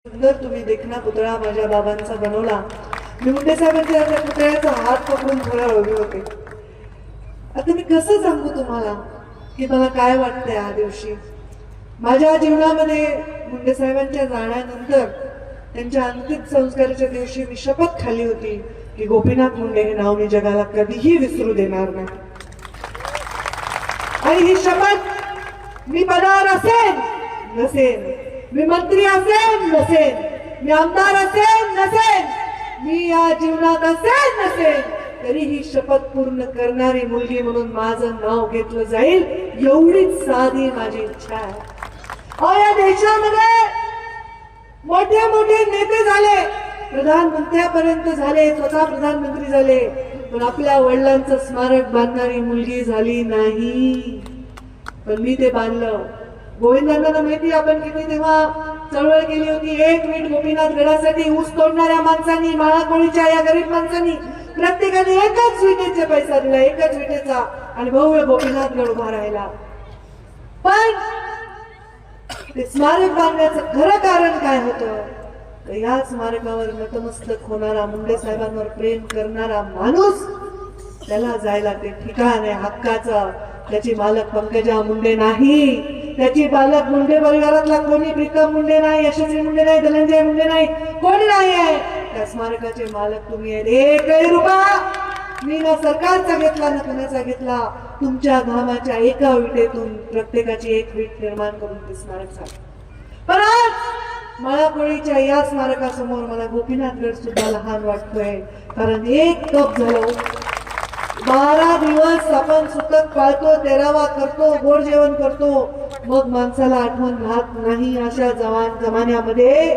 सुंदर तुम्ही देखना पुतळा माझ्या बाबांचा बनवला. मी मुंडे साहेबांच्या त्या पुतळ्याचा हात पकडून थोडा रडले होते. आता मी कसं सांगू तुम्हाला की मला काय वाटतंय या दिवशी. माझ्या जीवनामध्ये मुंडे साहेबांच्या जाण्यानंतर त्यांच्या अंतिम संस्काराच्या दिवशी मी शपथ खाल्ली होती की गोपीनाथ मुंडे हे नाव मी जगाला कधीही विसरू देणार नाही. आणि ही शपथ मी पदावर असेन नसेन, मी मंत्री असेन नसेन, मी आमदार असेन नसेन, मी या जीवनात असेन नसेन, तरी ही शपथ पूर्ण करणारी मुलगी म्हणून माझं नाव घेतलं जाईल एवढीच साधी माझी इच्छा आहे. या देशामध्ये मोठे मोठे नेते झाले, प्रधानमंत्र्यापर्यंत झाले, स्वतः प्रधानमंत्री झाले, पण आपल्या वडिलांचं स्मारक बांधणारी मुलगी झाली नाही. पण मी ते बांधलं. गोविंदांना माहिती आपण किती तेव्हा चळवळ केली होती. एक वीट गोपीनाथ गडासाठी ऊस तोडणाऱ्या माणसांनी, माळाकोळीच्या या गरीब माणसांनी प्रत्येकाने एकाच विटेचा पैसा दिला, एकाच विटेचा, आणि भव्य गोपीनाथ गड उभा राहिला. पण ते स्मारक बांधण्याचं खरं कारण काय होतं तर या स्मारकावर नतमस्तक होणारा, मुंडे साहेबांवर प्रेम करणारा माणूस, त्याला जायला ते ठिकाण आहे हक्काचं. त्याची मालक पंकजा मुंडे नाही, त्याची पालक मुंडे परिवारातला कोणी, प्रीतम मुंडे नाही, यशस्वी मुंडे नाही, धनंजय मुंडे नाही, कोणी नाही आहे. त्या स्मारकाचे मालक तुम्ही आहेत. एकही रुपया मी ना सरकारचा घेतला ना कुणाचा घेतला. तुमच्या घामाच्या एका विटेतून प्रत्येकाची एक वीट निर्माण करून ते स्मारक झालं. पण आज माळाकोळीच्या या स्मारकासमोर मला गोपीनाथगड सुद्धा लहान वाटतोय. कारण एक कप झालं, 12 दिवस आपण सुतक पाळतो, तेरावा करतो, गोड जेवण करतो, मग माणसाला आठवण राहत नाही. अशा जमान्यामध्ये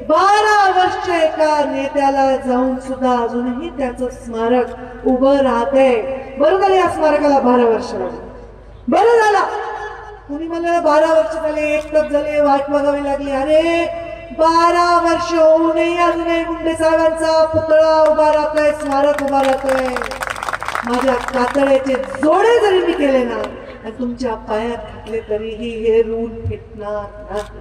12 वर्ष एका नेत्याला जाऊन सुद्धा अजूनही त्याचं स्मारक उभं राहतंय. बरं झालं या स्मारकाला 12 वर्ष लागली. बरं झालं. कुणी म्हणलं 12 वर्ष झाले, एक तप झाले, वाट बघावी लागली. अरे 12 वर्ष होऊनही अजूनही मुंडे साहेबांचा पुतळा उभा राहतोय, स्मारक उभा राहतोय. माझ्या कातड्याचे जोडे जरी मी केले ना आणि तुमच्या पायात घातले तरीही हे ऋण फिटणार नाही.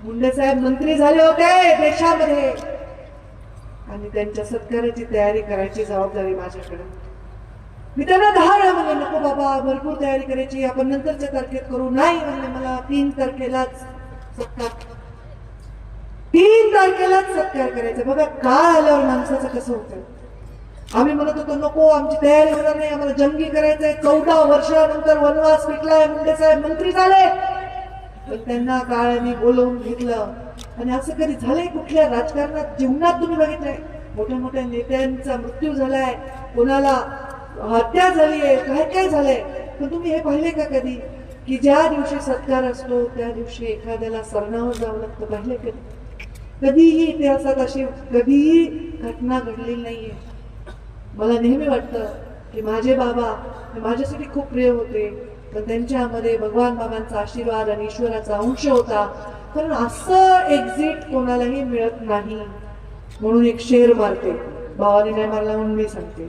मुंडे साहेब मंत्री झाले होते देशामध्ये आणि त्यांच्या सत्काराची तयारी करायची जबाबदारी माझ्याकडे. मी त्यांना 10 वेळा म्हणले नको बाबा, भरपूर तयारी करायची, आपण नंतरच्या तारखेत करू. नाही म्हणले, मला 3 तारखेलाच सत्कार, 3 तारखेलाच सत्कार करायचा. बघा काळ आल्यावर माणसाचं कसं होतं. आम्ही म्हणत होतो नको, आमची तयारी होणार नाही, आम्हाला जंगी करायचंय. 14 वर्षानंतर वनवास पिटलाय, मुंडे साहेब मंत्री झाले, पण त्यांना काळाने बोलवून घेतलं. आणि असं कधी झालंय कुठल्या राजकारणात, जीवनात तुम्ही बघितलंय? मोठ्या मोठ्या नेत्यांचा मृत्यू झालाय, कोणाला हत्या झालीये, काय काय झालंय, पण तुम्ही हे पाहिले का कधी की ज्या दिवशी सत्कार असतो त्या दिवशी एखाद्याला सरणावर जावं लागतं? पाहिले कधी? कधीही इतिहासात अशी कधीही घटना घडलेली नाहीये. मला नेहमी वाटतं की माझे बाबा माझ्यासाठी खूप प्रिय होते, पण त्यांच्यामध्ये भगवान बाबांचा आशीर्वाद आणि ईश्वराचा अंश होता. कारण असं एक्झिट कोणालाही मिळत नाही. म्हणून एक शेर मारते, बाबाने नाही मारला म्हणून मी सांगते.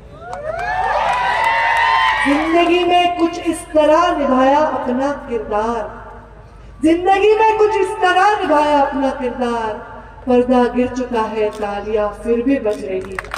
जिंदगी में कुछ इस तरह निभाया अपना किरदार, जिंदगी में कुछ इस तरह निभाया अपना किरदार, पर्दा गिर चुका है तालियां फिर भी बज रही है.